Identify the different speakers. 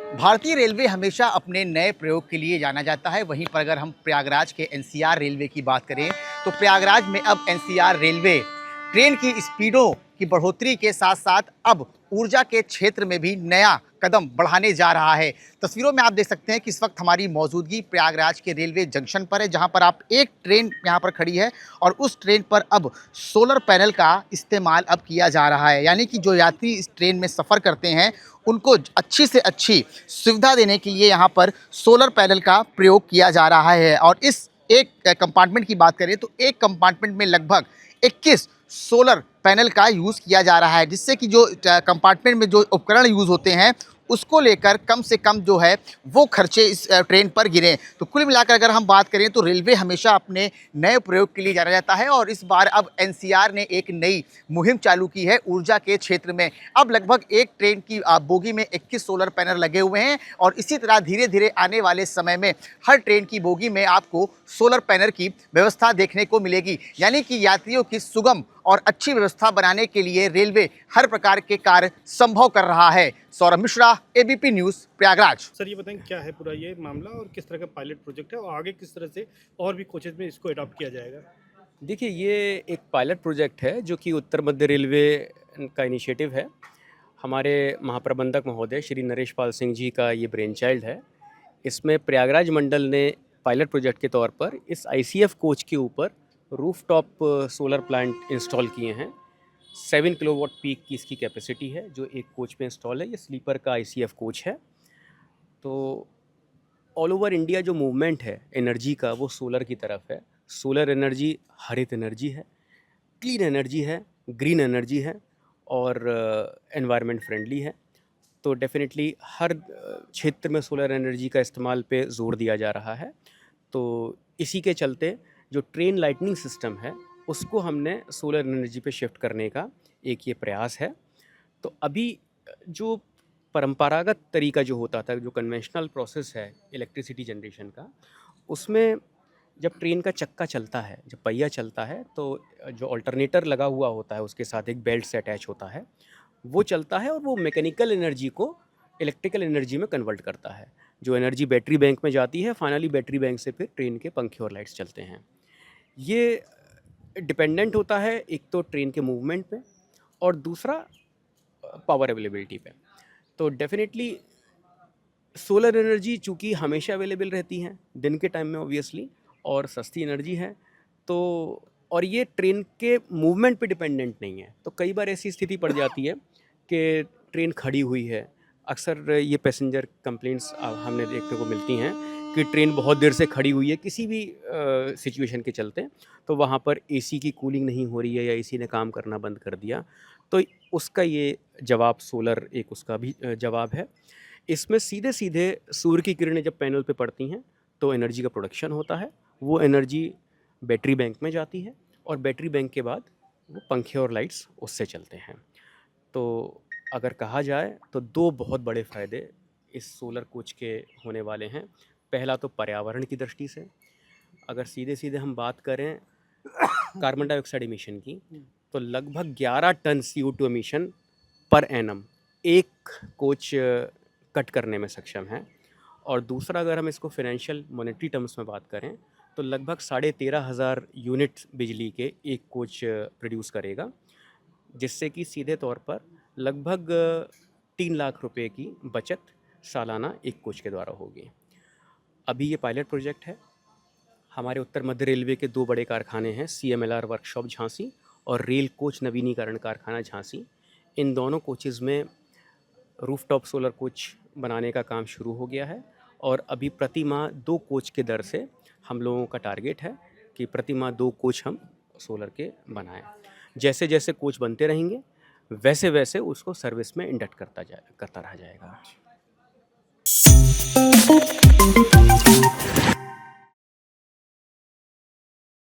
Speaker 1: भारतीय रेलवे हमेशा अपने नए प्रयोग के लिए जाना जाता है। वहीं पर अगर हम प्रयागराज के एनसीआर रेलवे की बात करें तो प्रयागराज में अब एनसीआर रेलवे ट्रेन की स्पीडों की बढ़ोतरी के साथ साथ अब ऊर्जा के क्षेत्र में भी नया कदम बढ़ाने जा रहा है। तस्वीरों में आप देख सकते हैं कि इस वक्त हमारी मौजूदगी प्रयागराज के रेलवे जंक्शन पर है, जहां पर आप एक ट्रेन यहां पर खड़ी है और उस ट्रेन पर अब सोलर पैनल का इस्तेमाल अब किया जा रहा है। यानी कि जो यात्री इस ट्रेन में सफ़र करते हैं उनको अच्छी से अच्छी सुविधा देने के लिए यहाँ पर सोलर पैनल का प्रयोग किया जा रहा है। और इस एक कंपार्टमेंट की बात करें तो एक कंपार्टमेंट में लगभग 21 सोलर पैनल का यूज़ किया जा रहा है, जिससे कि जो कंपार्टमेंट में जो उपकरण यूज़ होते हैं उसको लेकर कम से कम जो है वो खर्चे इस ट्रेन पर गिरे। तो कुल मिलाकर अगर हम बात करें तो रेलवे हमेशा अपने नए प्रयोग के लिए जाना जाता है और इस बार अब एनसीआर ने एक नई मुहिम चालू की है ऊर्जा के क्षेत्र में। अब लगभग एक ट्रेन की बोगी में 21 सोलर पैनल लगे हुए हैं और इसी तरह धीरे धीरे आने वाले समय में हर ट्रेन की बोगी में आपको सोलर पैनल की व्यवस्था देखने को मिलेगी। यानी कि यात्रियों की सुगम और अच्छी व्यवस्था बनाने के लिए रेलवे हर प्रकार के कार्य संभव कर रहा है। Saurabh Mishra, ABP news, Prayagraj.
Speaker 2: Sir, ये बताएं क्या है पूरा ये मामला और किस तरह का पायलट प्रोजेक्ट है और आगे किस तरह से और भी कोचेज में इसको अडॉप्ट किया जाएगा?
Speaker 3: देखिए, ये एक पायलट प्रोजेक्ट है जो कि उत्तर मध्य रेलवे का इनिशिएटिव है। हमारे महाप्रबंधक महोदय श्री नरेश पाल सिंह जी का ये ब्रेन चाइल्ड है। इसमें प्रयागराज मंडल ने पायलट प्रोजेक्ट के तौर पर इस आईसीएफ कोच के ऊपर रूफटॉप सोलर प्लांट इंस्टॉल किए हैं। 7 किलोवाट पीक की इसकी कैपेसिटी है जो एक कोच में इंस्टॉल है। ये स्लीपर का आईसीएफ कोच है। तो ऑल ओवर इंडिया जो मूवमेंट है एनर्जी का वो सोलर की तरफ है। सोलर एनर्जी हरित एनर्जी है, क्लीन एनर्जी है, ग्रीन एनर्जी है और एनवायरनमेंट फ्रेंडली है। तो डेफिनेटली हर क्षेत्र में सोलर एनर्जी का इस्तेमाल पे जोर दिया जा रहा है। तो इसी के चलते जो ट्रेन लाइटनिंग सिस्टम है उसको हमने सोलर एनर्जी पे शिफ्ट करने का एक ये प्रयास है। तो अभी जो परंपरागत तरीका जो होता था, जो कन्वेंशनल प्रोसेस है इलेक्ट्रिसिटी जनरेशन का, उसमें जब ट्रेन का चक्का चलता है, जब पहिया चलता है तो जो अल्टरनेटर लगा हुआ होता है उसके साथ एक बेल्ट से अटैच होता है, वो चलता है और वो मैकेनिकल एनर्जी को इलेक्ट्रिकल एनर्जी में कन्वर्ट करता है। जो एनर्जी बैटरी बैंक में जाती है, फाइनली बैटरी बैंक से फिर ट्रेन के पंखे और लाइट्स चलते हैं। ये डिपेंडेंट होता है एक तो ट्रेन के मूवमेंट पे और दूसरा पावर अवेलेबिलिटी पे। तो डेफिनेटली सोलर एनर्जी चूँकि हमेशा अवेलेबल रहती है दिन के टाइम में ऑब्वियसली, और सस्ती एनर्जी है, तो और ये ट्रेन के मूवमेंट पे डिपेंडेंट नहीं है। तो कई बार ऐसी स्थिति पड़ जाती है कि ट्रेन खड़ी हुई है। अक्सर ये पैसेंजर कंप्लेंट्स हमने देखने को मिलती हैं कि ट्रेन बहुत देर से खड़ी हुई है किसी भी सिचुएशन के चलते, तो वहाँ पर एसी की कूलिंग नहीं हो रही है या एसी ने काम करना बंद कर दिया। तो उसका ये जवाब सोलर एक उसका भी जवाब है। इसमें सीधे सीधे सूर्य की किरणें जब पैनल पे पड़ती हैं तो एनर्जी का प्रोडक्शन होता है। वो एनर्जी बैटरी बैंक में जाती है और बैटरी बैंक के बाद वो पंखे और लाइट्स उससे चलते हैं। तो अगर कहा जाए तो 2 बहुत बड़े फ़ायदे इस सोलर कोच के होने वाले हैं। पहला तो पर्यावरण की दृष्टि से, अगर सीधे सीधे हम बात करें कार्बन डाइऑक्साइड एमिशन की, तो लगभग 11 टन CO2 एमिशन पर एनम एक कोच कट करने में सक्षम है। और दूसरा अगर हम इसको फाइनेंशियल मॉनेटरी टर्म्स में बात करें तो लगभग 13,500 यूनिट बिजली के एक कोच प्रोड्यूस करेगा, जिससे कि सीधे तौर पर लगभग 3 लाख रुपए की बचत सालाना एक कोच के द्वारा होगी। अभी ये पायलट प्रोजेक्ट है। हमारे उत्तर मध्य रेलवे के 2 बड़े कारखाने हैं, CMLR वर्कशॉप झांसी और रेल कोच नवीनीकरण कारखाना झांसी। इन दोनों कोचेज़ में रूफटॉप सोलर कोच बनाने का काम शुरू हो गया है और अभी प्रति माह 2 कोच के दर से हम लोगों का टारगेट है कि प्रति माह 2 कोच हम सोलर के बनाएं। जैसे जैसे कोच बनते रहेंगे वैसे वैसे उसको सर्विस में इंडक्ट करता रहा जाएगा।